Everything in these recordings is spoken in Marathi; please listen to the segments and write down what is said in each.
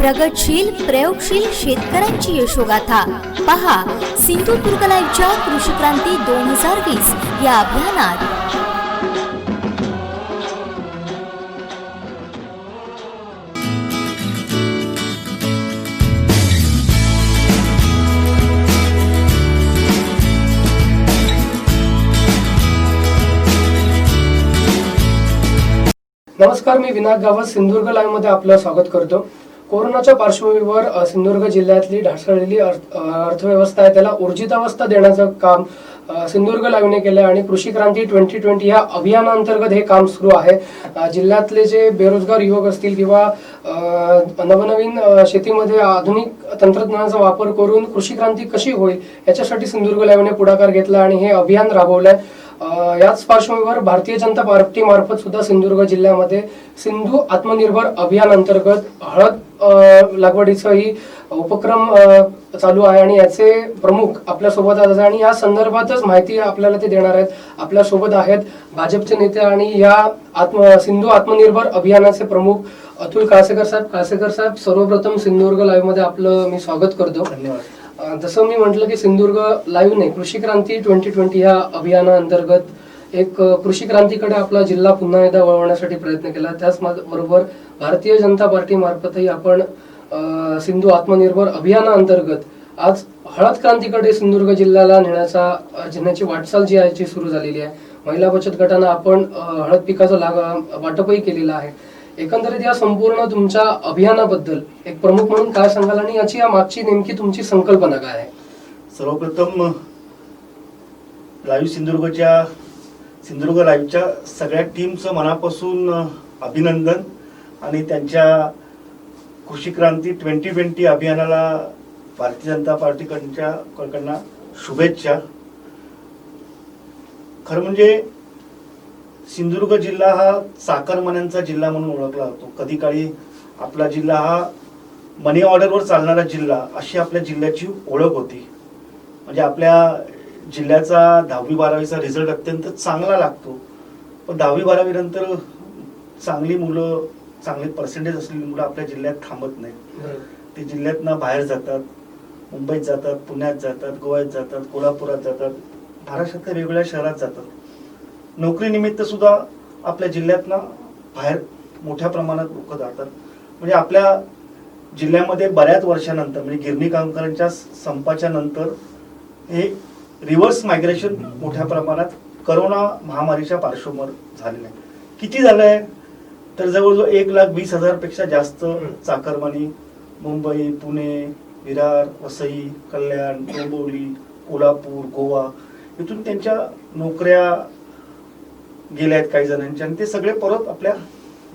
प्रगतशील प्रयोगशील शेतकऱ्यांची यशोगाथा पहा सिंधुदुर्ग लाईव्हच्या कृषी क्रांती 2020 या अभियानात। नमस्कार, मी विनायक गावत सिंधुदुर्ग लाईव्ह मध्ये आपलं स्वागत करतो। कोरोनाच्या पार्श्वभूमीवर सिंधुदुर्ग जिल्ह्यातली ढासळलेली अर्थव्यवस्था आहे त्याला ऊर्जितावस्था देण्याचं काम सिंधुदुर्ग लाईव्हने केलं आणि कृषी क्रांती 2020 या अभियानांतर्गत हे काम सुरू आहे। जिल्ह्यातले जे बेरोजगार युवक असतील किंवा नवनवीन शेतीमध्ये आधुनिक तंत्रज्ञानाचा वापर करून कृषी क्रांती कशी होईल याच्यासाठी सिंधुदुर्ग लाईव्हने पुढाकार घेतला आणि हे अभियान राबवलंय। याच पार्श्वभूमीवर भारतीय जनता पार्टी मार्फत सुद्धा सिंधुदुर्ग जिल्ह्यामध्ये सिंधू आत्मनिर्भर अभियान अंतर्गत हळद लागवडीचाही उपक्रम चालू आहे आणि याचे प्रमुख आपल्या सोबत आहेत आणि या संदर्भातच माहिती आपल्याला ते देणार आहेत। आपल्या सोबत आहेत भाजपचे नेते आणि या सिंधू आत्मनिर्भर अभियानाचे प्रमुख अतुल काळसेकर साहेब। काळसेकर साहेब, सर्वप्रथम सिंधुदुर्ग लाईव्ह मध्ये आपलं मी स्वागत करतो। धन्यवाद। जसं मी म्हटलं की सिंधुदुर्ग लाईव्हने कृषी क्रांती 2020 या अभियानाअंतर्गत एक कृषी क्रांतीकडे आपला जिल्हा पुन्हा एकदा वळवण्यासाठी प्रयत्न केला। त्याच बरोबर भारतीय जनता पार्टी मार्फतही आपण सिंधू आत्मनिर्भर अभियानाअंतर्गत आज हळद क्रांतीकडे सिंधुदुर्ग जिल्ह्याला नेण्याची वाटचाल जी आहे ती सुरू झालेली आहे। महिला बचत गटांना आपण हळद पिकाचं वाटपही केलेलं आहे। एकंदरीत या संपूर्ण तुमच्या अभियानाबद्दल एक प्रमुख म्हणून काय सांगाल आणि याची या मागची नेमकी तुमची संकल्पना काय आहे? सर्वप्रथम लाईव्ह सिंधुदुर्ग लाईव्हच्या सगळ्या टीमचं मनापासून अभिनंदन आणि त्यांच्या कृषी क्रांती 2020 अभियानाला भारतीय जनता पार्टीकडनं शुभेच्छा। खरं म्हणजे सिंधुदुर्ग जिल्हा हा चाकरमान्यांचा जिल्हा म्हणून ओळखला जातो। कधी काळी आपला जिल्हा हा मनी ऑर्डरवर चालणारा जिल्हा अशी आपल्या जिल्ह्याची ओळख होती। म्हणजे आपल्या जिल्ह्याचा 10वी 12वीचा रिझल्ट अत्यंत चांगला लागतो, पण 10वी 12वी नंतर चांगली मुलं, चांगले पर्सेंटेज असलेली मुलं आपल्या जिल्ह्यात थांबत नाही। ते जिल्ह्यातनं बाहेर जातात, मुंबईत जातात, पुण्यात जातात, गोव्यात जातात, कोल्हापुरात जातात, महाराष्ट्रातल्या वेगवेगळ्या शहरात जातात। नोकरीनिमित्त सुद्धा आपल्या जिल्ह्यातनं बाहेर मोठ्या प्रमाणात लोक जातात। म्हणजे आपल्या जिल्ह्यामध्ये बऱ्याच वर्षानंतर म्हणजे गिरणी कामगारांच्या संपाच्या नंतर हे रिव्हर्स मायग्रेशन मोठ्या प्रमाणात करोना महामारीच्या पार्श्वभूमीवर झालेलं आहे। किती झालंय तर जवळजवळ 1,20,000 पेक्षा जास्त चाकरमानी मुंबई, पुणे, विरार, वसई, कल्याण, डोंबिवली, कोल्हापूर, गोवा इथून त्यांच्या नोकऱ्या गेल्या आहेत काही जणांच्या आणि ते सगळे परत आपल्या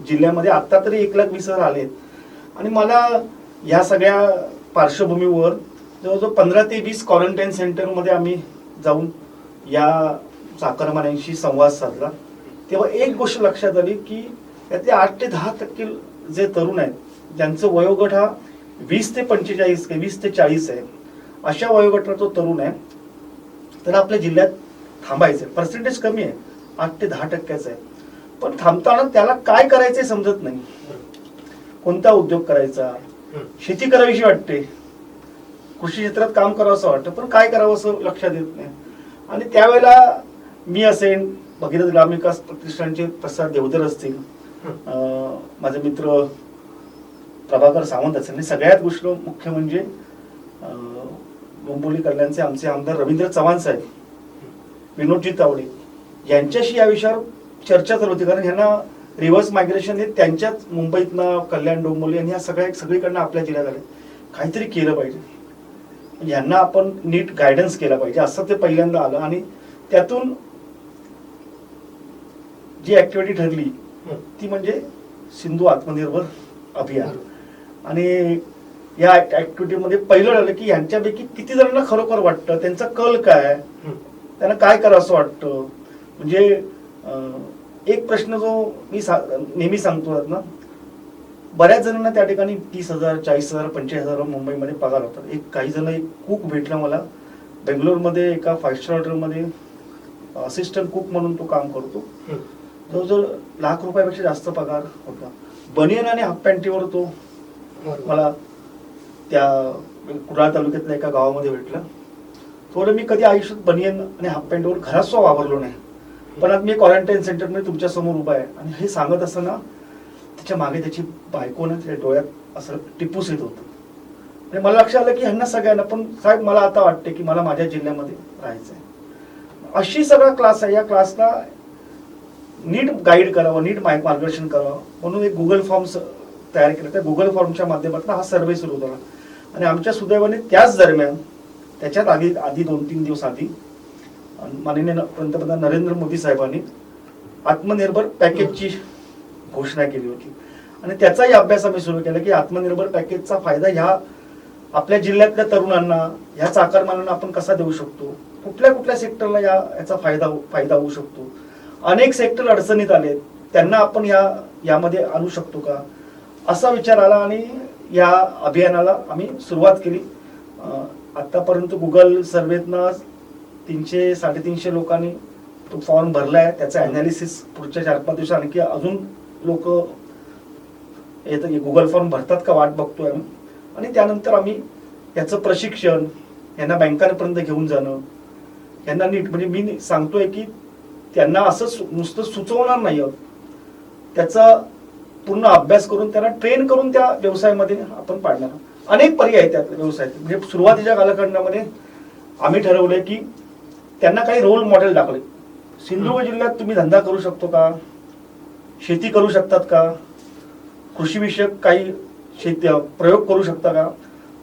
जिल्ह्यामध्ये आता तरी 1,20,000 आलेत। आणि मला या सगळ्या पार्श्वभूमीवर जवळजवळ 15 ते 20 क्वारंटाईन सेंटरमध्ये आम्ही जाऊन या चाकरमान्यांशी संवाद साधला। तेव्हा एक गोष्ट लक्षात आली की यातले 8 ते 10% जे तरुण आहेत ज्यांचं वयोगट हा 20 ते 45 किंवा 20 ते 40 आहे, अशा वयोगटाचा तो तरुण आहे तर आपल्या जिल्ह्यात थांबायचं। पर्सेंटेज कमी आहे, 8 ते 10% आहे, पण थांबताना त्याला काय करायचे समजत नाही। कोणता उद्योग करायचा, शेती करावीशी वाटते, कृषी क्षेत्रात काम करावं असं वाटतं, पण काय करावं असं लक्षात येत नाही। आणि त्यावेळेला मी असेन, भगीरथ ग्रामविकास प्रतिष्ठानचे प्रसाद देवधर असतील, माझे मित्र प्रभाकर सावंत असेल, सगळ्यात गोष्ट मुख्य म्हणजे डोंबिवली कल्याणचे आमचे आमदार रवींद्र चव्हाण साहेब, विनोदजी तावडे यांच्याशी या विषयावर चर्चा चालू होती। कारण ह्यांना रिव्हर्स मायग्रेशन हे त्यांच्याच मुंबईतनं कल्याण, डोंबिवली आणि ह्या सगळीकडनं आपल्या जिल्ह्यात आले, काहीतरी केलं पाहिजे, यांना आपण नीट गायडन्स केला पाहिजे असं ते पहिल्यांदा आलं। आणि त्यातून जी ऍक्टिव्हिटी ठरली ती म्हणजे सिंधू आत्मनिर्भर अभियान। आणि या ऍक्टिव्हिटीमध्ये पहिलं ठरलं की यांच्यापैकी किती जणांना खरोखर वाटतं, त्यांचा कल काय, त्यांना काय करावं असं वाटतं। म्हणजे एक प्रश्न जो मी नेहमी सांगतो ना, बऱ्याच जणांना त्या ठिकाणी 30,000, 40,000, 45,000 मुंबईमध्ये पगार होतात। काही जण एक कुक भेटला मला बेंगलोरमध्ये, एका 5 स्टार हॉटेलमध्ये असिस्टंट कुक म्हणून तो काम करतो। जवळजवळ ₹1,00,000 जास्त पगार होता। बनियन आणि हाफ पॅन्टीवर तो बरोबर. मला त्या कुडाळ तालुक्यातल्या एका गावामध्ये भेटलं. थोडं मी कधी आयुष्यात बनियन आणि हाफ पॅन्टवर घरात सुद्धा वापरलो नाही, पण आज मी क्वारंटाईन सेंटरमध्ये तुमच्या समोर उभा आहे आणि हे सांगत असताना त्याच्या मागे त्याची बायको ना त्याच्या डोळ्यात असं टिपूस येत होतं. आणि मला लक्षात आलं की ह्यांना सगळ्यांना, पण साहेब मला आता वाटते की मला माझ्या जिल्ह्यामध्ये राहायचं आहे. अशी सगळा क्लास आहे, या क्लासला नीट गाईड करावं, नीट मार्गदर्शन करावं म्हणून एक गुगल फॉर्म्स तयार केला. त्या गुगल फॉर्मच्या माध्यमातून हा सर्वे सुरू झाला आणि आमच्या सुदैवाने त्याच दरम्यान त्याच्यात आधी 2-3 दिवस आधी माननीय पंतप्रधान नरेंद्र मोदी साहेबांनी आत्मनिर्भर पॅकेजची घोषणा केली होती आणि त्याचाही अभ्यास आम्ही सुरू केला की आत्मनिर्भर पॅकेजचा फायदा ह्या आपल्या जिल्ह्यातल्या तरुणांना, ह्या चाकरमान्यांना आपण कसा देऊ शकतो, कुठल्या कुठल्या सेक्टरला याचा फायदा होऊ शकतो. अनेक सेक्टर अडचणीत आले, त्यांना आपण यामध्ये आणू शकतो का, असा विचार आला आणि या अभियानाला आम्ही सुरुवात केली. आतापर्यंत गुगल सर्वेतनं 300-350 लोकांनी तो फॉर्म भरलाय. त्याचा अनालिसिस पुढच्या 4-5 दिवसात आणखी अजून लोक येतं गुगल फॉर्म भरतात का वाट बघतोय आम्ही. आणि त्यानंतर आम्ही याचं प्रशिक्षण, यांना बँकांपर्यंत घेऊन जाणं, यांना नीट म्हणजे मी सांगतोय की त्यांना असं नुसतं सुचवणार नाही आहोत, त्याचा पूर्ण अभ्यास करून त्यांना ट्रेन करून त्या व्यवसायामध्ये आपण पाडणार. अनेक पर्याय आहेत त्यात व्यवसायात. म्हणजे सुरुवातीच्या कालखंडामध्ये आम्ही ठरवलंय की त्यांना काही रोल मॉडेल टाकले. सिंधुदुर्ग जिल्ह्यात तुम्ही धंदा करू शकतो का, शेती करू शकतात का, कृषीविषयक काही शेती प्रयोग करू शकता का,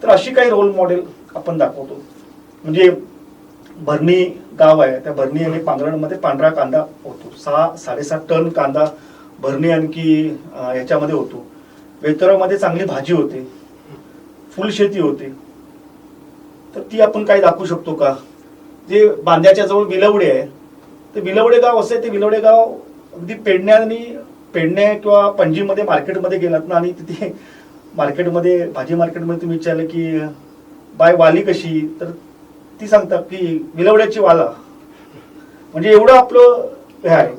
तर अशी काही रोल मॉडेल आपण दाखवतो. म्हणजे भरणी गाव आहे, त्या भरणी आणि पांगरणमध्ये पांढरा कांदा होतो. 6-7.5 टन कांदा भरणी आणखी याच्यामध्ये होतो. वेतरामध्ये चांगली भाजी होते, फुलशेती होते, तर ती आपण काही दाखवू शकतो का. जे बांद्याच्या जवळ विलवडे आहे, ते विलवडे गाव असं आहे, ते विलवडे गाव अगदी पेडण्या किंवा पणजीमध्ये मार्केटमध्ये गेलात ना आणि तिथे मार्केटमध्ये भाजी मार्केटमध्ये तुम्ही विचारलं की बाय वाली कशी, तर ती सांगतात की विलवड्याची वाला. म्हणजे एवढं आपलं हे आहे.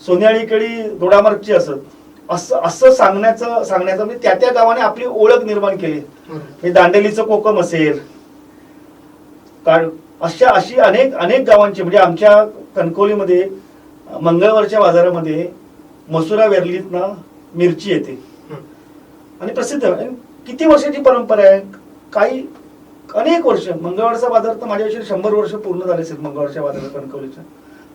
सोन्याळी केळी दोडामार्गची असं सांगण्याचं म्हणजे त्या गावाने आपली ओळख निर्माण केली. दांडेलीचं कोकम असेल, अशी अनेक गावांची, म्हणजे आमच्या कणकवलीमध्ये मंगळवारच्या बाजारामध्ये मसुरा वेरलीतनं मिरची येते आणि प्रसिद्ध. किती वर्षाची परंपरा आहे, काही अनेक वर्ष. मंगळवारचा बाजार तर माझ्याविषयी 100 वर्ष पूर्ण झाले असेल मंगळवारच्या बाजारात कणकवलीच्या.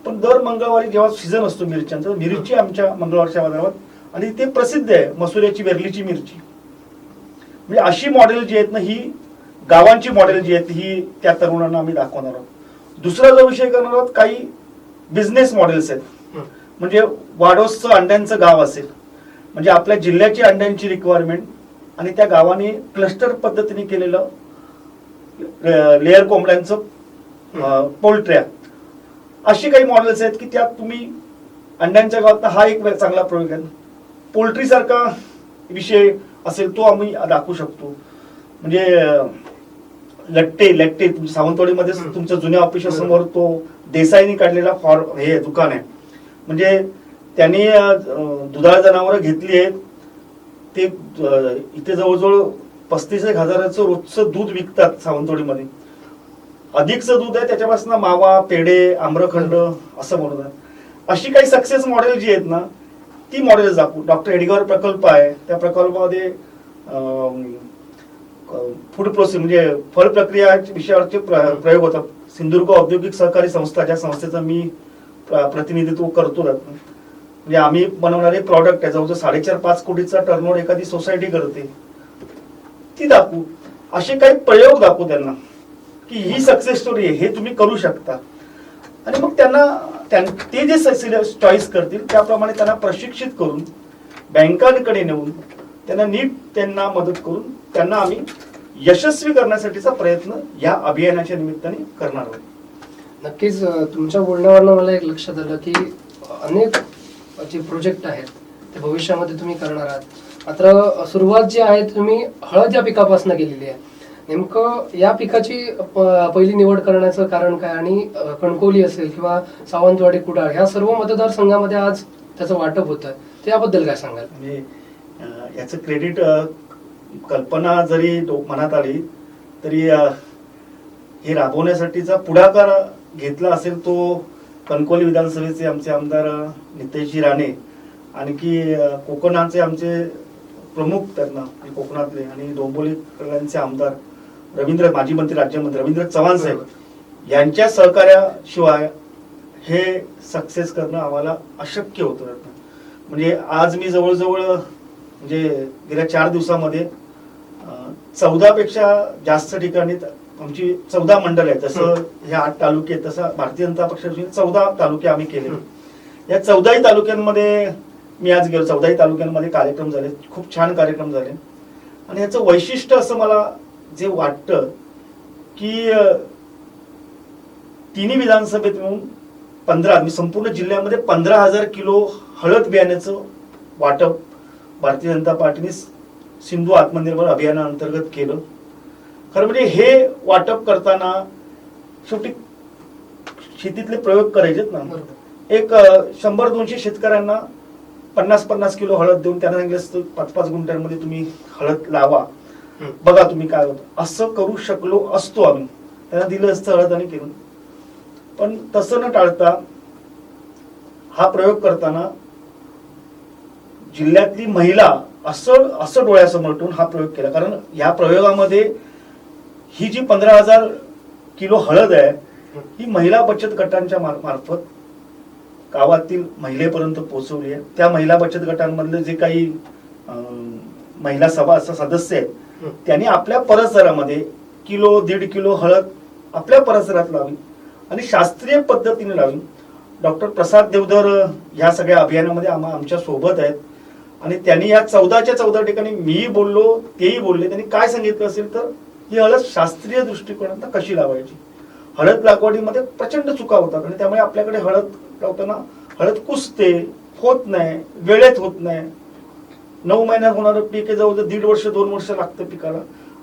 पण दर मंगळवारी जेव्हा सीझन असतो मिरच्यांचा, मिरची आमच्या मंगळवारच्या बाजारात आणि ते प्रसिद्ध आहे, मसुऱ्याची वेरलीची मिरची. म्हणजे अशी मॉडेल जी आहेत ना, ही गावांची मॉडेल जी आहेत ही त्या तरुणांना आम्ही दाखवणार आहोत. दुसरा जो विषय करणार आहोत, काही बिझनेस मॉडेल्स आहेत. म्हणजे वाडोसचं अंड्यांचं गाव असेल, म्हणजे आपल्या जिल्ह्याची अंड्यांची रिक्वायरमेंट आणि त्या गावाने क्लस्टर पद्धतीने केलेलं लेअर कोंबड्यांचं पोल्ट्र्या, अशी काही मॉडेल्स आहेत की त्यात तुम्ही अंड्यांच्या गावात हा एक चांगला प्रयोग आहे. पोल्ट्री सारखा विषय असेल तो आम्ही दाखवू शकतो. म्हणजे लट्टे सावंतवाडीमध्ये तुमच्या जुन्या ऑफिस समोर तो देसाईने काढलेला हे दुकान आहे. म्हणजे त्यांनी दुधाळ जनावरं घेतली आहेत, ते इथे जवळजवळ 35,000 रोजचं दूध विकतात सावंतवाडीमध्ये. अधिकचं दूध आहे, त्याच्यापासून मावा, पेढे, आम्रखंड असं बनवतात. अशी काही सक्सेस मॉडेल जी आहेत ना, ती मॉडेल दाखवू. डॉक्टर हेडगेवार प्रकल्प आहे, त्या प्रकल्पामध्ये फूड प्रोसेस म्हणजे फळ प्रक्रिया विषयावरचे प्रयोग होतात. सिंधुदुर्ग औद्योगिक सहकारी संस्था, ज्या संस्थेचं मी प्रतिनिधित्व करतो, म्हणजे आम्ही बनवणारे प्रॉडक्ट आहे, जवळजवळ 4.5-5 कोटीचा टर्नओव्हर एखादी सोसायटी करते, ती दाखवू. असे काही प्रयोग दाखवू त्यांना की ही सक्सेस स्टोरी आहे, हे तुम्ही करू शकता. आणि मग ते जे चॉईस करतील त्याप्रमाणे त्यांना प्रशिक्षित करून बँकांकडे नेऊन त्यांना मदत करून त्यांना आम्ही यशस्वी करण्यासाठीचा प्रयत्न या अभियानाच्या निमित्ताने करणार आहोत. नक्कीच तुमच्या बोलण्यावरनं मला एक लक्षात आलं की अनेक जे प्रोजेक्ट आहेत ते भविष्यामध्ये तुम्ही करणार आहात. मात्र सुरुवात जी आहे तुम्ही हळद या पिकापासून केलेली आहे. नेमकं या पिकाची पहिली निवड करण्याचं कारण काय, आणि कणकवली असेल किंवा सावंतवाडी, कुडाळ ह्या सर्व मतदारसंघामध्ये आज त्याचं वाटप होतं, त्याबद्दल काय सांगाल? म्हणजे याचं क्रेडिट कल्पना जरी मनात आली तरी हे राबवण्यासाठीचा पुढाकार घेतला असेल तो कणकवली विधानसभेचे आमचे आमदार नितेशजी राणे, आणखी कोकणाचे आमचे प्रमुख त्यांना कोकणातले आणि डोंबिवलीचे आमदार माजी मंत्री राज्यमंत्री रवींद्र चव्हाण साहेब यांच्या सहकार्याशिवाय हे सक्सेस करणं आम्हाला अशक्य होतं. म्हणजे आज मी जवळजवळ म्हणजे गेल्या 4 दिवसामध्ये 14 पेक्षा जास्त ठिकाणी आमची 14 मंडळ आहेत. जसं हे 8 तालुके तसं भारतीय जनता पक्षाचे 14 तालुके आम्ही केले. या 14ही तालुक्यांमध्ये मी आज गेलो. 14ही तालुक्यांमध्ये कार्यक्रम झाले, खूप छान कार्यक्रम झाले. आणि याचं वैशिष्ट्य असं मला जे वाटतं की तिन्ही विधानसभेत मिळून 15 मी संपूर्ण जिल्ह्यामध्ये 15,000 किलो हळद बियाण्याचं वाटप भारतीय जनता पार्टीने सिंधू आत्मनिर्भर अभियानाअंतर्गत केलं. खरं म्हणजे हे वाटप करताना शेवटी शेतीतले प्रयोग करायचेत ना. एक 100-200 शेतकऱ्यांना 50-50 किलो हळद देऊन त्यांना सांगितलं 5-5 गुंठ्यांमध्ये तुम्ही हळद लावा, बघा तुम्ही काय होतं. असं करू शकलो असतो आम्ही, त्यांना दिलं असतं हळद आणि केलं. पण तसं न टाळता हा प्रयोग करताना जिल्ह्यातली महिला असं डोळ्यासमोर ठेवून हा प्रयोग केला. कारण या प्रयोगामध्ये ही जी 15,000 किलो हळद आहे ही महिला बचत गटांच्या मार्फत गावातील महिलेपर्यंत पोहोचवली आहे. त्या महिला बचत गटांमधले जे काही महिला सभा सदस्य आहेत त्यांनी आपल्या परिसरामध्ये 1-1.5 किलो हळद आपल्या परिसरात लावली आणि शास्त्रीय पद्धतीने लावली. डॉक्टर प्रसाद देवधर ह्या सगळ्या अभियानामध्ये आमच्या सोबत आहेत आणि त्यांनी या 14च्या 14 ठिकाणी मी बोललो तेही बोलले. त्यांनी काय सांगितलं असेल तर ही हळद शास्त्रीय दृष्टिकोनातून कशी लावायची. हळद लागवडीमध्ये प्रचंड चुका होतात आणि त्यामुळे आपल्याकडे हळद लावताना हळद कुसते, होत नाही, वेळेत होत नाही. 9 महिन्यात होणारं पीक हे जवळजवळ 1.5 वर्ष 2 वर्ष लागतं पिकाला.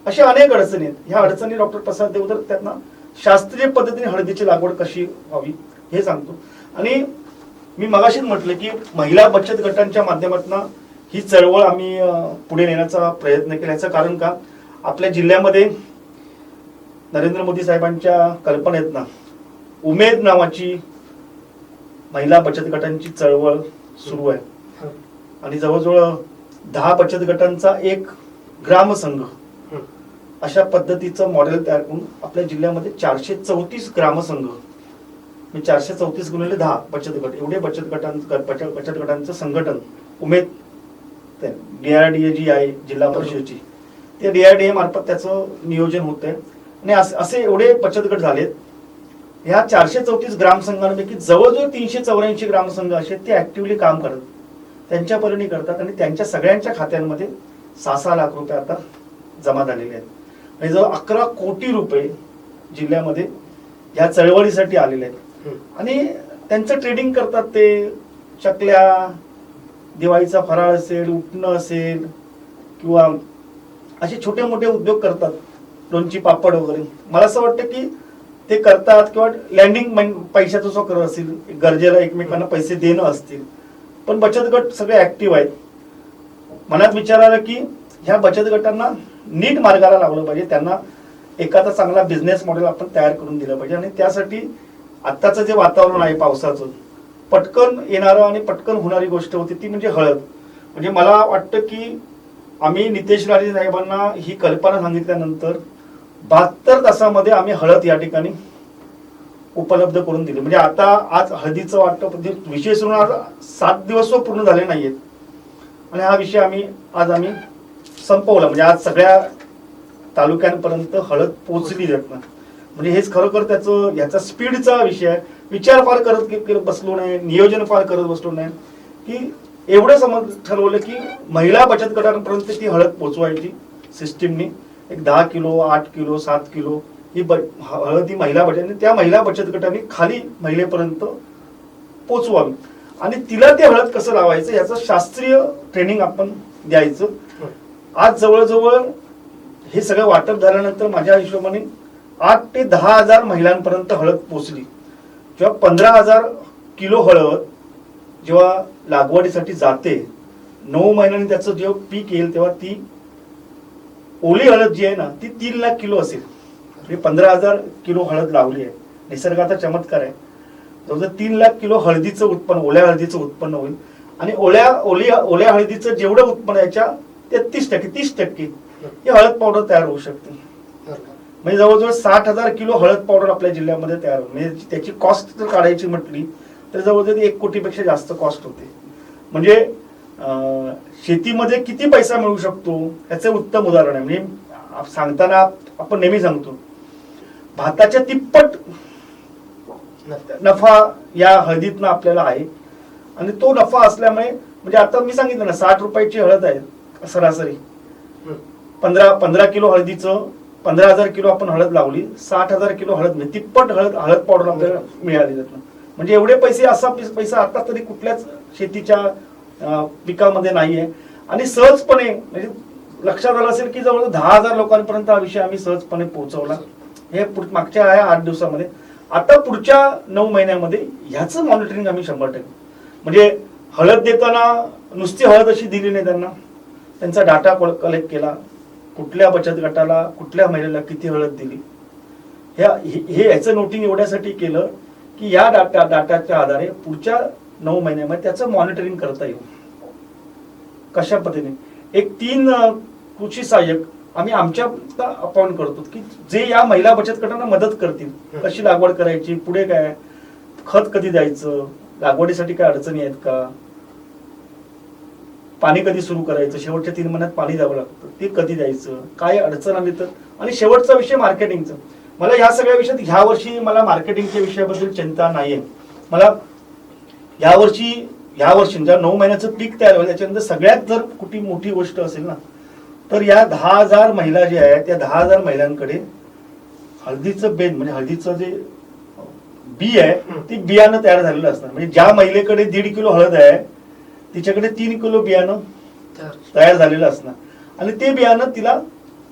अशा अनेक अडचणी आहेत. ह्या अडचणी डॉक्टर प्रसाद देवधर त्यांना शास्त्रीय पद्धतीने हळदीची लागवड कशी व्हावी हे सांगतो. आणि मी मगाशीच म्हटलं की महिला बचत गटांच्या माध्यमातून ही चळवळ आम्ही पुढे नेण्याचा प्रयत्न केला. याचं कारण का, आपल्या जिल्ह्यामध्ये नरेंद्र मोदी साहेबांच्या कल्पनेत ना उमेद नावाची महिला बचत गटांची चळवळ सुरू आहे आणि जवळजवळ 10 बचत गटांचा एक ग्रामसंघ अशा पद्धतीचं मॉडेल तयार करून आपल्या जिल्ह्यामध्ये 434 ग्रामसंघ, 434 गुणिले 10 बचत गट, एवढे बचत गटांचं संघटन उमेद DRDA जी आहे जिल्हा परिषदेची, त्या DRDA मार्फत त्याचं नियोजन होत आहे. आणि असे एवढे बचत गट झालेत. ह्या 434 ग्रामसंघांपैकी जवळजवळ 384 ग्रामसंघ असे ते ऍक्टिव्हली काम करतात, त्यांच्या परीने करतात आणि त्यांच्या सगळ्यांच्या खात्यांमध्ये 6-6 लाख रुपये आता जमा झालेले आहेत. म्हणजे जवळ 11 कोटी रुपये जिल्ह्यामध्ये या चळवळीसाठी आलेले आहेत. आणि त्यांचं ट्रेडिंग करतात. ते चकल्या, दिवाळीचा फराळ असेल, उठणं असेल किंवा असे छोटे मोठे उद्योग करतात, लोणची पापड वगैरे. मला असं वाटतं की ते करतात किंवा लँडिंग पैशाचं जो करत असतील, गरजेला एकमेकांना पैसे देणं असतील. पण बचत गट सगळे ऍक्टिव्ह आहेत. मनात विचार आला की ह्या बचत गटांना नीट मार्गाला लावलं पाहिजे, त्यांना एखादा चांगला बिझनेस मॉडेल आपण तयार करून दिलं पाहिजे. आणि त्यासाठी आत्ताचं जे वातावरण आहे पावसाचं, पटकन येणारं आणि पटकन होणारी गोष्ट होती ती म्हणजे हळद. म्हणजे मला वाटतं की आम्ही नितेश राणे साहेबांना ही कल्पना सांगितल्यानंतर 72 तासामध्ये आम्ही हळद या ठिकाणी उपलब्ध करून दिली. म्हणजे आता आज हळदीचं वाटप विषय सुरू 7 दिवस पूर्ण झाले नाहीयेत आणि हा विषय आज आम्ही संपवला. म्हणजे आज सगळ्या तालुक्यांपर्यंत हळद पोहोचली जात ना. म्हणजे हेच खरोखर याचा स्पीडचा विषय आहे. विचार फार करत बसलो नाही, नियोजन फार करत बसलो नाही की एवढं ठरवलं की महिला बचत गटांपर्यंत ती हळद पोहोचवायची सिस्टीमनी. एक 10 किलो, 8 किलो, 7 किलो ही हळद ही महिला बचत, त्या महिला बचत गटांनी खाली महिलेपर्यंत पोचवावी आणि तिला ते हळद कसं लावायचं याचं शास्त्रीय ट्रेनिंग आपण द्यायचं. आज जवळजवळ हे सगळं वाटप झाल्यानंतर माझ्या हिशोबाने 8 ते 10 हजार महिलांपर्यंत हळद पोचली. जेव्हा 15,000 किलो हळद जेव्हा लागवडीसाठी जाते, 9 महिन्यांनी त्याचं जेव्हा पीक येईल तेव्हा ती ओली हळद जी आहे ना ती 3 लाख किलो असेल. म्हणजे 15,000 किलो हळद लावली आहे. निसर्गाचा चमत्कार आहे. जवळजवळ 3 लाख किलो हळदीचं उत्पन्न, ओल्या हळदीचं उत्पन्न होईल. आणि ओल्या हळदीचं जेवढं उत्पन्न याच्या 33% 30% ही हळद पावडर तयार होऊ शकते. म्हणजे जवळजवळ 60,000 किलो हळद पावडर आपल्या जिल्ह्यामध्ये तयार होईल. म्हणजे त्याची कॉस्ट जर काढायची म्हटली तर जवळजवळ 1 कोटीपेक्षा जास्त कॉस्ट होते. म्हणजे शेतीमध्ये किती पैसा मिळू शकतो याचं उत्तम उदाहरण आहे. म्हणजे सांगताना आपण नेहमी सांगतो भाताच्या तिप्पट नफा या हळदीतनं आपल्याला आहे. आणि तो नफा असल्यामुळे म्हणजे आता मी सांगितलं ना 60 रुपयाची हळद आहे सरासरी. 15 किलो हळदीचं 15,000 किलो आपण हळद लावली, 60,000 किलो हळद म्हणजे तिप्पट हळद पावडर आपल्याला मिळाली त्यातनं. म्हणजे एवढे पैसे, असा पैसा आता तरी कुठल्याच शेतीच्या पिकामध्ये नाहीये. आणि सहजपणे म्हणजे लक्षात आलं असेल की जवळ 10,000 लोकांपर्यंत हा विषय आम्ही सहजपणे पोहोचवला. हे मागच्या 8 दिवसामध्ये. आता पुढच्या 9 महिन्यामध्ये ह्याचं मॉनिटरिंग आम्ही 100%. म्हणजे हळद देताना नुसती हळद अशी दिली नाही त्यांना, त्यांचा डाटा कलेक्ट केला. कुठल्या बचत गटाला कुठल्या महिलेला किती हळद दिली ह्याचं नोटिंग एवढ्यासाठी केलं की या डाटाच्या आधारे पुढच्या 9 महिन्यामध्ये त्याचं मॉनिटरिंग करता येईल. कशा पद्धतीने एक 3 कृषी सहाय्यक आम्ही आमच्या अपॉइंट करतो की जे या महिला बचत गटांना मदत करतील. कशी लागवड करायची, पुढे काय, खत कधी द्यायचं, लागवडीसाठी काय अडचणी आहेत का, पाणी कधी सुरू करायचं, शेवटच्या 3 महिन्यात पाणी द्यावं लागतं, ते कधी द्यायचं, काय अडचण आली तर. आणि शेवटचा विषय मार्केटिंगचा. मला ह्या सगळ्या विषयात ह्या वर्षी मला मार्केटिंगच्या विषयाबद्दल चिंता नाहीये. मला यावर्षी जेव्हा 9 महिन्याचं पीक तयार होईल त्याच्यानंतर सगळ्यात जर कुठली मोठी गोष्ट असेल ना तर या 10,000 महिला जे आहेत त्या 10,000 महिलांकडे हळदीचं बेन म्हणजे हळदीचं जे बी आहे ते बियाणं तयार झालेलं असणार. म्हणजे ज्या महिलेकडे 1.5 किलो हळद आहे तिच्याकडे 3 किलो बियाणं तयार झालेलं असणार. आणि ते बियाणं तिला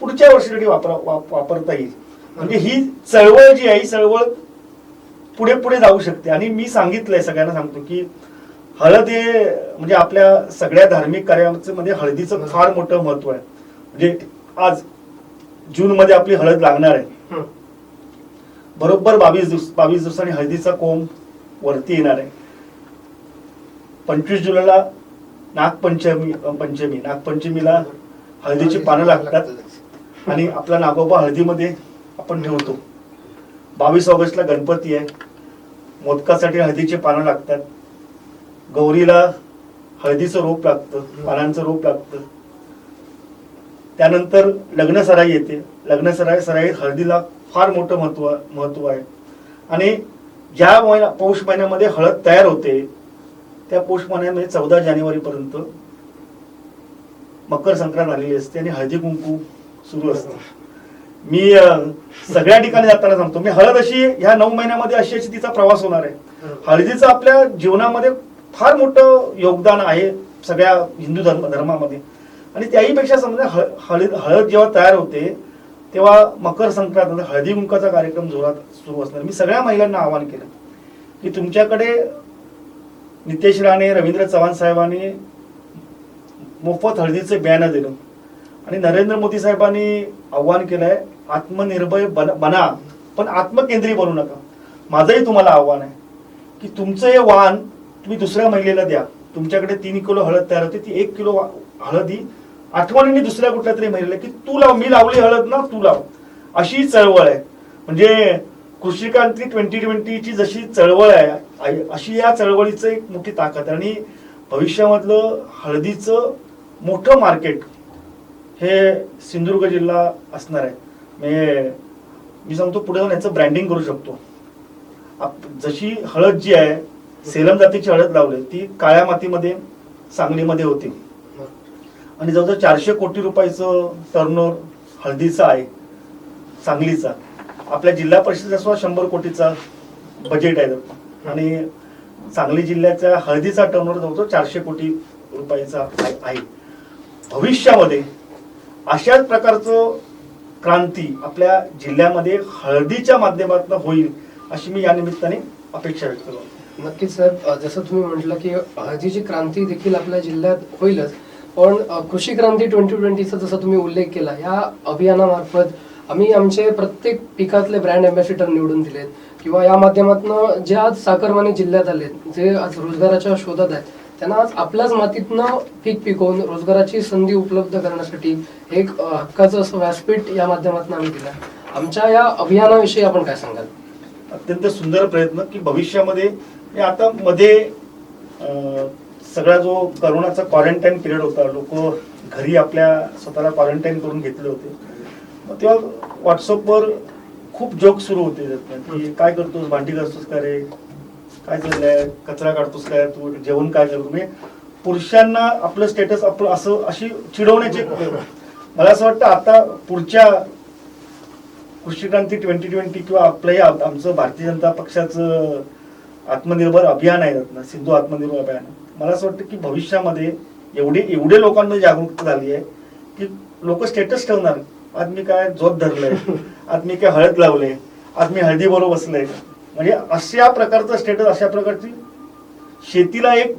पुढच्या वर्षासाठी वापरता येईल. म्हणजे ही चळवळ जी आहे ही चळवळ पुढे पुढे जाऊ शकते. आणि मी सांगितलंय, सगळ्यांना सांगतो की हळद हे म्हणजे आपल्या सगळ्या धार्मिक कार्यामध्ये हळदीचं फार मोठं महत्व आहे. म्हणजे आज जून मध्ये आपली हळद लागणार आहे. बरोबर 22 दिवसांनी हळदीचा कोंब वरती येणार आहे. 25 जुलैला नागपंचमीला हळदीची पानं लागतात आणि आपला नागोबा हळदीमध्ये आपण ठेवतो. 22 ऑगस्टला गणपती आहे, मोदकासाठी हळदीची पानं लागतात. गौरीला हळदीचं रोप लागतं, पानांचं रोप लागतं. त्यानंतर लग्नसराई येते. लग्नसराईत हळदीला फार मोठं महत्व आहे. आणि ज्या पौष महिन्यामध्ये हळद तयार होते त्या पौष महिन्यामध्ये 14 जानेवारी पर्यंत मकर संक्रांत आलेली असते आणि हळदी कुंकू सुरू असतं. मी सगळ्या ठिकाणी जाताना सांगतो मी हळद अशी ह्या 9 महिन्यामध्ये अशी तिचा प्रवास होणार आहे. हळदीचं आपल्या जीवनामध्ये फार मोठं योगदान आहे सगळ्या हिंदू धर्मामध्ये. आणि त्याहीपेक्षा समजा हळद जेव्हा तयार होते तेव्हा मकर संक्रांत हळदी कुंकाचा कार्यक्रम जोरात सुरू असणार. मी सगळ्या महिलांना आवाहन केलं की तुमच्याकडे नितेश राणे, रवींद्र चव्हाण साहेबांनी मोफत हळदीचे बियाणं दिलं. आणि नरेंद्र मोदी साहेबांनी आव्हान केलंय आत्मनिर्भर बना पण आत्मकेंद्री बनू नका. माझंही तुम्हाला आव्हान आहे की तुमचं हे वाहन तुम्ही दुसऱ्या महिलेला द्या. तुमच्याकडे 3 किलो हळद तयार होते, ती 1 किलो हळद ही आठवणीने दुसऱ्या कुठल्या तरी महिलेला की तू लाव, मी लावली हळद ना, तू लाव. अशी चळवळ आहे. म्हणजे कृषी क्रांती 2020ची जशी चळवळ आहे अशी या चळवळीचं एक मोठी ताकद आहे. आणि भविष्यामधलं हळदीचं मोठं मार्केट हे सिंधुदुर्ग जिल्हा असणार आहे. मी सांगतो पुढे जाऊन याचं ब्रँडिंग करू शकतो. जशी हळद जी आहे सेलम जातीची हळद लावली ती काळ्या मातीमध्ये सांगलीमध्ये होती आणि जवळजवळ 400 कोटी रुपयाचं टर्नओव्हर हळदीचं आहे सांगलीचा. आपल्या जिल्हा परिषदेचा सुद्धा 100 कोटीचा बजेट आहे. आणि सांगली जिल्ह्याच्या हळदीचा टर्नओव्हर जवळजवळ 400 कोटी रुपयाचा आहे. भविष्यामध्ये अशाच प्रकारचं क्रांती आपल्या जिल्ह्यामध्ये हळदीच्या माध्यमातून होईल अशी मी या निमित्ताने अपेक्षा व्यक्त करतो. नक्कीच सर, जसं तुम्ही म्हटलं की हळदीची क्रांती देखील आपल्या जिल्ह्यात होईलच, पण कृषी क्रांती 2020चा जसा तुम्ही उल्लेख केला, या अभियानामार्फत आम्ही आमचे प्रत्येक पिकातले ब्रँड अँबॅसिडर निवडून दिलेत किंवा या माध्यमातून जे आज साकरमानी जिल्ह्यात आलेत, जे आज रोजगाराच्या शोधात आहेत, त्यांना आज आपल्याच मातीतनं पीक पिकवून रोजगाराची संधी उपलब्ध करण्यासाठी एक हक्काचं असं व्यासपीठ या माध्यमातून आम्ही दिलं. आमच्या या अभियानाविषयी आपण काय सांगाल? अत्यंत सुंदर प्रयत्न की भविष्यामध्ये हे आता मध्ये सगळा जो करोनाचा क्वारंटाईन पिरियड होता, लोक घरी आपल्या स्वतःला क्वारंटाईन करून घेतले होते. मग तेव्हा व्हॉट्सअपवर खूप जोक सुरू होते की काय करतोस, भांडी घासतोस का रे, काय चाललंय, कचरा काढतोस काय तू, जेवण काय करतो, म्हणजे पुरुषांना आपलं स्टेटस आपलं असं अशी चिडवण्याचे. मला असं वाटतं आता पुढच्या कृषी क्रांती 2020 किंवा आपलंही आमचं भारतीय जनता पक्षाचं आत्मनिर्भर अभियान आहे ना, सिंधू आत्मनिर्भर अभियान, मला असं वाटतं की भविष्यामध्ये एवढे लोकांमध्ये जागरूकता झाली आहे की लोक स्टेटस ठेवणार, आज मी काय जोत धरलंय, आज मी काय हळद लावले, आज मी हळदी बरोबर बसलंय, म्हणजे अशा प्रकारचं स्टेटस, अशा प्रकारची शेतीला एक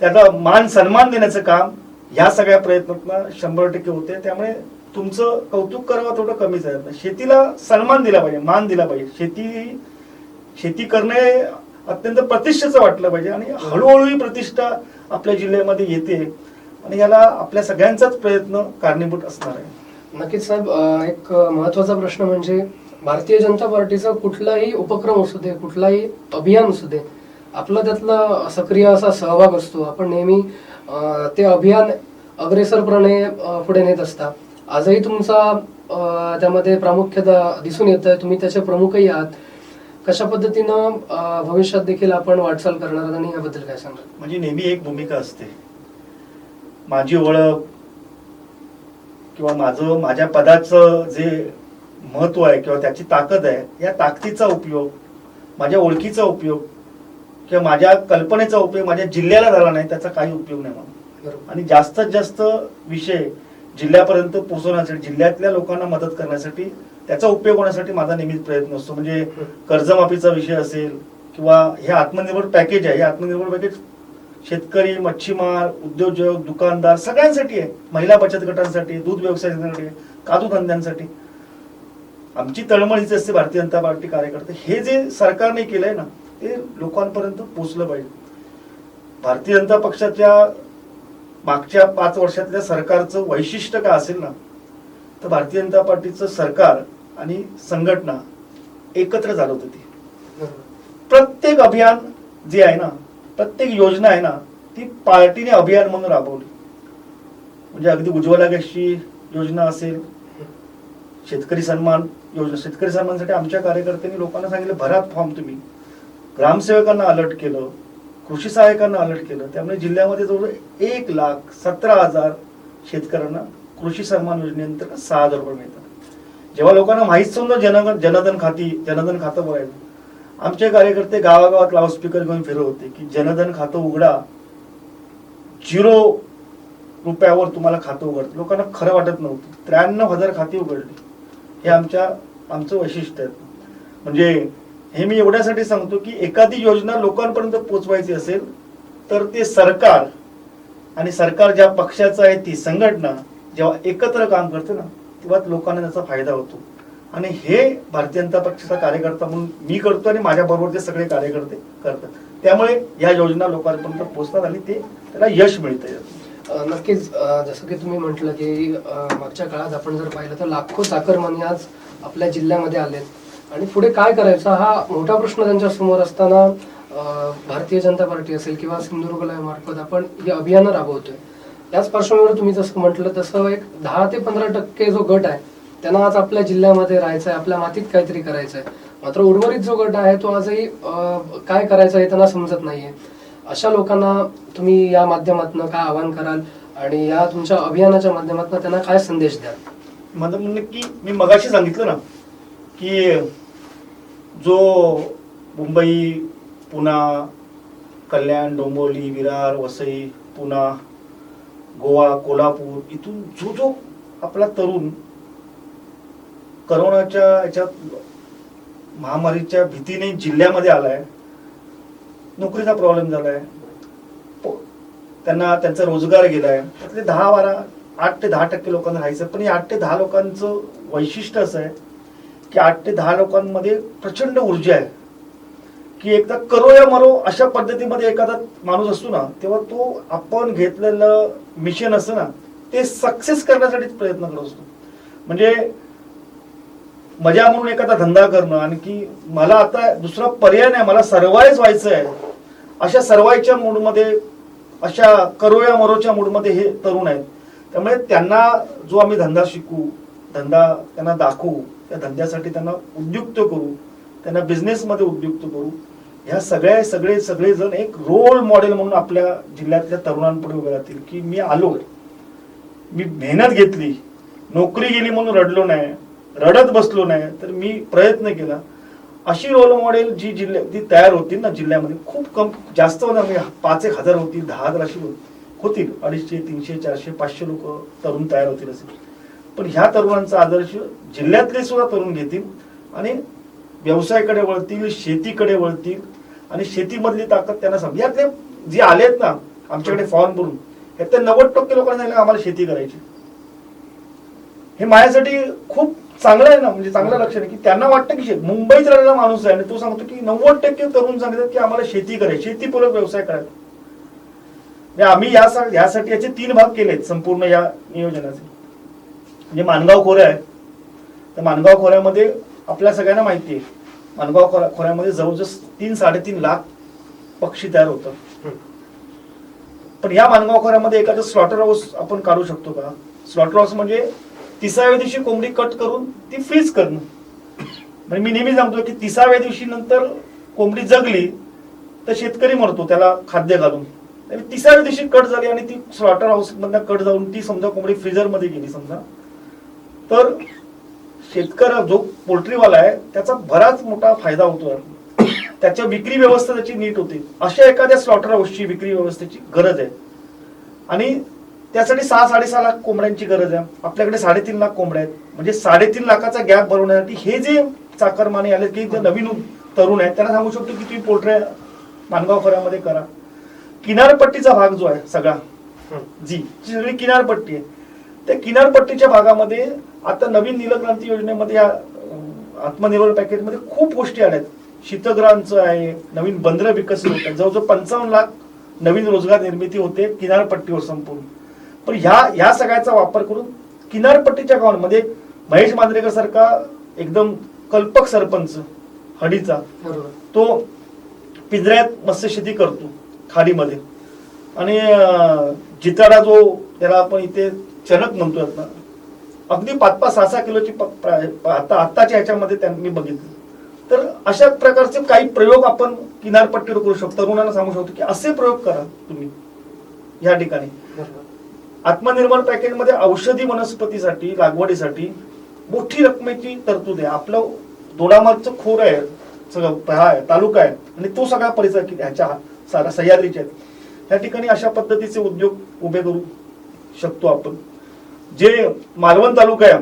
त्याचा मान सन्मान देण्याचं काम ह्या सगळ्या प्रयत्नातनं 100% होते. त्यामुळे तुमचं कौतुक करावं थोडं कमीच आहे. शेतीला सन्मान दिला पाहिजे, मान दिला पाहिजे. शेती करणे अत्यंत प्रतिष्ठेचं वाटलं पाहिजे आणि हळूहळू ही प्रतिष्ठा आपल्या जिल्ह्यामध्ये येते आणि याला आपल्या सगळ्यांचाच प्रयत्न कारणीभूत असणार आहे. नक्कीच साहेब, एक महत्वाचा प्रश्न म्हणजे भारतीय जनता पार्टीचा कुठलाही उपक्रम असू दे, कुठलाही अभियान असू दे, आपला त्यातला सक्रिय असा सहभाग असतो. आपण नेहमी ते अभियान अग्रेसरपणे पुढे नेत असता. आजही तुमचा त्यामध्ये प्रामुख्याने दिसून येत आहे, तुम्ही त्याचे प्रमुखही आहात. कशा पद्धतीनं भविष्यात देखील आपण वाटचाल करणार आहात आणि याबद्दल काय सांगाल? म्हणजे नेहमी एक भूमिका असते, माझी ओळख किंवा माझ्या पदाचं जे महत्व आहे किंवा त्याची ताकद आहे, या ताकदीचा उपयोग, माझ्या ओळखीचा उपयोग किंवा माझ्या कल्पनेचा उपयोग माझ्या जिल्ह्याला झाला नाही, त्याचा काही उपयोग नाही मला. आणि जास्तीत जास्त विषय जिल्ह्यापर्यंत पोहोचवण्यासाठी, जिल्ह्यातल्या लोकांना मदत करण्यासाठी, त्याचा उपयोग होण्यासाठी माझा नेहमीच प्रयत्न असतो. म्हणजे कर्जमाफीचा विषय असेल किंवा हे आत्मनिर्भर पॅकेज आहे, हे आत्मनिर्भर पॅकेज शेतकरी, मच्छीमार, उद्योजक, दुकानदार सगळ्यांसाठी आहे. महिला बचत गटांसाठी, दूध व्यवसायांसाठी, काजू धंद्यांसाठी. आमची तळमळ हीच असते भारतीय जनता पार्टी कार्यकर्ते, हे जे सरकारने केलंय ना ते लोकांपर्यंत पोहोचलं पाहिजे. भारतीय जनता पक्षाच्या मागच्या 5 वर्षातल्या सरकारचं वैशिष्ट्य काय असेल ना, तर भारतीय जनता पार्टीचं सरकार आणि संघटना एकत्र झालं होतं. ती प्रत्येक अभियान जे आहे ना, प्रत्येक योजना आहे ना, ती पार्टीने अभियान म्हणून राबवली. म्हणजे अगदी उज्ज्वला गॅसची योजना असेल, शेतकरी सन्मान योजना, शेतकरी सन्मानसाठी आमच्या कार्यकर्त्यांनी लोकांना सांगितलं भरा फॉर्म तुम्ही, ग्रामसेवकांना अलर्ट केलं, कृषी सहाय्यकांना अलर्ट केलं. त्यामुळे जिल्ह्यामध्ये जवळ 1,17,000 शेतकऱ्यांना कृषी सन्मान योजनेनंतर 6,000 रुपये मिळतात. जेव्हा लोकांना माहीत नव्हतं जनधन खातं बघायचं, आमचे कार्यकर्ते गावागावात लाऊडस्पीकर घेऊन फिरत होते की जनधन खातं उघडा, 0 रुपयावर तुम्हाला खातं उघडतं. लोकांना खरं वाटत नव्हतं. 93,000 खाती उघडली. हे आमचं वैशिष्ट्य आहे. म्हणजे हे मी एवढ्यासाठी सांगतो की एखादी योजना लोकांपर्यंत पोहोचवायची असेल तर ते सरकार आणि सरकार ज्या पक्षाचं आहे ती संघटना जेव्हा एकत्र काम करते ना, तेव्हा लोकांना त्याचा फायदा होतो. आणि हे भारतीय जनता पक्षाचा कार्यकर्ता म्हणून मी करतो आणि माझ्या बरोबरचे सगळे कार्यकर्ते करतात. त्यामुळे या योजना लोकांपर्यंत पोहोचतात आणि त्याला यश मिळतं. नक्कीच, जसं की तुम्ही म्हटलं की मागच्या काळात आपण जर पाहिलं तर लाखो चाकरमानी आज आपल्या जिल्ह्यामध्ये आलेत आणि पुढे काय करायचा हा मोठा प्रश्न त्यांच्या समोर असताना भारतीय जनता पार्टी असेल किंवा सिंधुदुर्ग लाईव्हमार्फत आपण ही अभियानं राबवतोय. याच पार्श्वभूमीवर तुम्ही जसं म्हटलं तसं एक 10 ते 15% जो गट आहे त्यांना आज आपल्या जिल्ह्यामध्ये राहायचं आहे, आपल्या मातीत काहीतरी करायचं आहे. मात्र उर्वरित जो गट आहे तो आजही काय करायचं हे त्यांना समजत नाहीये. अशा लोकांना तुम्ही या माध्यमातून काय आवाहन कराल आणि या तुमच्या अभियानाच्या माध्यमातून त्यांना काय संदेश द्याल? माझं म्हणणं की मी मगाशी सांगितलं ना की जो मुंबई, पुणा, कल्याण, डोंबिवली, विरार, वसई, पुणा, गोवा, कोल्हापूर इथून जो आपला तरुण करोनाच्या याच्यात महामारीच्या भीतीने जिल्ह्यामध्ये आलाय, नोकरीचा प्रॉब्लेम झालाय, त्यांना त्यांचा रोजगार गेलाय. त्यातले 8 ते 10% लोकांना राहायचं. पण या 8 ते 10 लोकांचं वैशिष्ट्य असं आहे की 8 ते 10 लोकांमध्ये प्रचंड ऊर्जा आहे की एकदा करो या मरो अशा पद्धतीमध्ये एखादा माणूस असतो ना, तेव्हा तो आपण घेतलेलं मिशन असतं ना ते सक्सेस करण्यासाठीच प्रयत्न करत असतो. म्हणजे मजा म्हणून एखादा धंदा करणं, आणखी मला आता दुसरा पर्याय नाही, मला सर्वाइव्ह व्हायचं आहे, अशा सर्वाईच्या मूडमध्ये, अशा करो या मरोच्या मूडमध्ये हे तरुण आहेत. त्यामुळे त्यांना जो आम्ही धंदा शिकू, धंदा त्यांना दाखवू, त्या धंद्यासाठी त्यांना उद्युक्त करू, त्यांना बिझनेसमध्ये उद्युक्त करू, ह्या सगळे जण एक रोल मॉडेल म्हणून आपल्या जिल्ह्यातल्या तरुणांपुढे उभे राहतील की मी आलो, मी मेहनत घेतली, नोकरी गेली म्हणून रडलो नाही, रडत बसलो नाही, तर मी प्रयत्न केला. अशी रोल मॉडेल जी तयार होतील ना जिल्ह्यामध्ये, खूप जास्त 5,000 होतील, 10,000 अशी होतील, 250, 300, 400, 500 लोक तरुण तयार होतील असे. पण ह्या तरुणांचा आदर्श जिल्ह्यातले सुद्धा तरुण घेतील आणि व्यवसायाकडे वळतील, शेतीकडे वळतील आणि शेतीमधली ताकद त्यांना समजेल. यातले जे आलेत ना आमच्याकडे फॉर्म भरून, यातल्या 90% लोकांना सांगितलं आम्हाला शेती करायची. हे माझ्यासाठी खूप चांगलं आहे ना, म्हणजे चांगलं लक्षण आहे की त्यांना वाटतं की मुंबईत राहिलेला माणूस आहे आणि तो सांगतो की 90% तरुण सांगतात की आम्हाला शेती करायची, शेतीपूरक व्यवसाय करायचा. आम्ही यासाठी याचे 3 भाग केलेत संपूर्ण या नियोजनाचे. म्हणजे माणगाव खोरा आहे, तर माणगाव खोऱ्यामध्ये आपल्या सगळ्यांना माहिती आहे, माणगाव खोऱ्यामध्ये जवळजवळ 3-3.5 लाख पक्षी तयार होतात. पण या माणगाव खोऱ्यामध्ये एखादं स्लॉटर हाऊस आपण काढू शकतो का? स्लॉटर हाऊस म्हणजे 30व्या दिवशी कोंबडी कट करून ती फ्रीज करणं. म्हणजे मी नेहमी सांगतो की 30व्या दिवशी नंतर कोंबडी जगली तर शेतकरी मरतो त्याला खाद्य घालून. 30व्या दिवशी कट झाली आणि ती स्लॉटर हाऊस मधनं कट जाऊन ती समजा कोंबडी फ्रीजरमध्ये गेली समजा, तर शेतकरी जो पोल्ट्रीवाला आहे त्याचा बराच मोठा फायदा होतो, त्याच्या विक्री व्यवस्था त्याची नीट होते. अशा एखाद्या स्लॉटर हाऊसची विक्री व्यवस्थेची गरज आहे आणि त्यासाठी 6-6.5 लाख कोंबड्यांची गरज आहे. आपल्याकडे 3.5 लाख कोंबड्या आहेत. म्हणजे 3.5 लाखाचा गॅप भरवण्यासाठी हे जे चाकरमाने आले की जे नवीन तरुण आहेत त्यांना सांगू शकतो की तुम्ही पोल्ट्री माणगाव खोऱ्यामध्ये करा. किनारपट्टीचा भाग जो आहे सगळा, जी सगळी किनारपट्टी आहे, त्या किनारपट्टीच्या भागामध्ये आता नवीन नीलक्रांती योजनेमध्ये या आत्मनिर्भर पॅकेजमध्ये खूप गोष्टी आल्यात. शीतगृहांचं आहे, नवीन बंदरं विकसित होतात, जवळजवळ 55 लाख नवीन रोजगार निर्मिती होते किनारपट्टीवर संपूर्ण. पण ह्या सगळ्याचा वापर करून किनारपट्टीच्या गावांमध्ये महेश मांजरेकर सारखा एकदम कल्पक सरपंच हडीचा, तो पिंजऱ्यात मत्स्यशेती करतो खाडीमध्ये, आणि जिताडा जो त्याला आपण इथे चणक म्हणतोय ना, अगदी 5-6 किलोची आत्ताच्या ह्याच्यामध्ये त्यांनी बघितलं. तर अशा प्रकारचे काही प्रयोग आपण किनारपट्टीवर करू शकतो. तरुणांना सांगू शकतो की असे प्रयोग करा तुम्ही या ठिकाणी. आत्मनिर्भर पॅकेजमध्ये औषधी वनस्पतीसाठी लागवडीसाठी मोठी रकमेची तरतूद आहे. आपलं दोडामार्गचं खोर आहे, सगळं हा आहे, तालुका आहे आणि तो सगळा परिसर ह्याच्या सारा सह्याद्रीच्या आहेत. या ठिकाणी अशा पद्धतीचे उद्योग उभे करू शकतो आपण. जे मालवण तालुका आहे,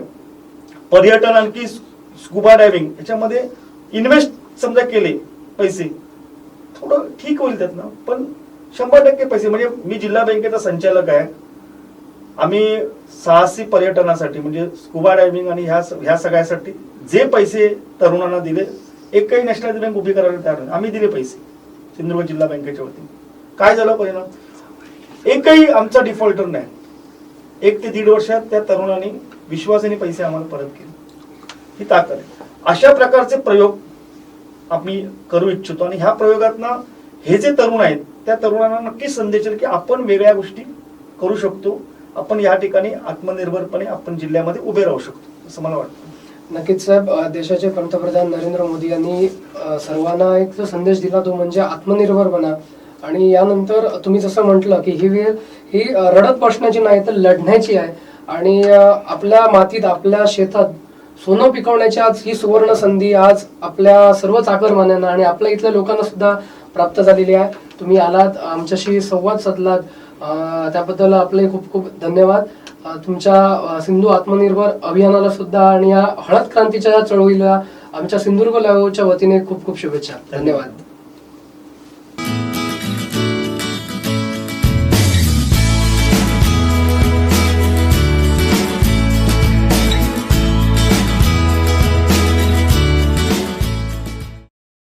पर्यटन आणखी स्कुबा डायव्हिंग याच्यामध्ये इन्व्हेस्ट समजा केले पैसे, थोडं ठीक होईल त्यातनं, पण 100% पैसे. म्हणजे मी जिल्हा बँकेचा संचालक आहे, आम्ही साहसी पर्यटनासाठी म्हणजे स्कुबा डायव्हिंग आणि ह्या सगळ्यासाठी जे पैसे तरुणांना दिले, एकही नॅशनल बँक उभी करायला तयार नाही, आम्ही दिले पैसे सिंधुदुर्ग जिल्हा बँकेच्या वतीने. काय झालं परिणाम? एकही आमचा डिफॉल्टर नाही. 1 ते 1.5 वर्षात त्या तरुणांनी विश्वासाने पैसे आम्हाला परत केले. ही ताकद आहे. अशा प्रकारचे प्रयोग आम्ही करू इच्छितो आणि ह्या प्रयोगातनं हे जे तरुण आहेत त्या तरुणांना नक्कीच संदेश येईल की आपण वेगळ्या गोष्टी करू शकतो, आपण या ठिकाणी आत्मनिर्भरपणे आपण जिल्ह्यामध्ये उभे राहू शकतो असं मला वाटतं. नक्कीच साहेब, देशाचे पंतप्रधान नरेंद्र मोदी यांनी सर्वांना एक जो संदेश दिला तो म्हणजे आत्मनिर्भर बना. आणि यानंतर तुम्ही जसं म्हटलं की ही वेळ ही रडत बसण्याची नाही तर लढण्याची आहे आणि आपल्या मातीत आपल्या शेतात सोनं पिकवण्याची आज ही सुवर्ण संधी आज आपल्या सर्व चाकरमान्यांना आणि आपल्या इथल्या लोकांना सुद्धा प्राप्त झालेली आहे. तुम्ही आलात, आमच्याशी संवाद साधलात, त्याबद्दल आपले खूप खूप धन्यवाद. तुमच्या सिंधू आत्मनिर्भर अभियानाला सुद्धा आणि या हळद क्रांतीच्या चळवळीला आमच्या सिंधुदुर्ग लाईव्हच्या वतीने खूप खूप शुभेच्छा. धन्यवाद.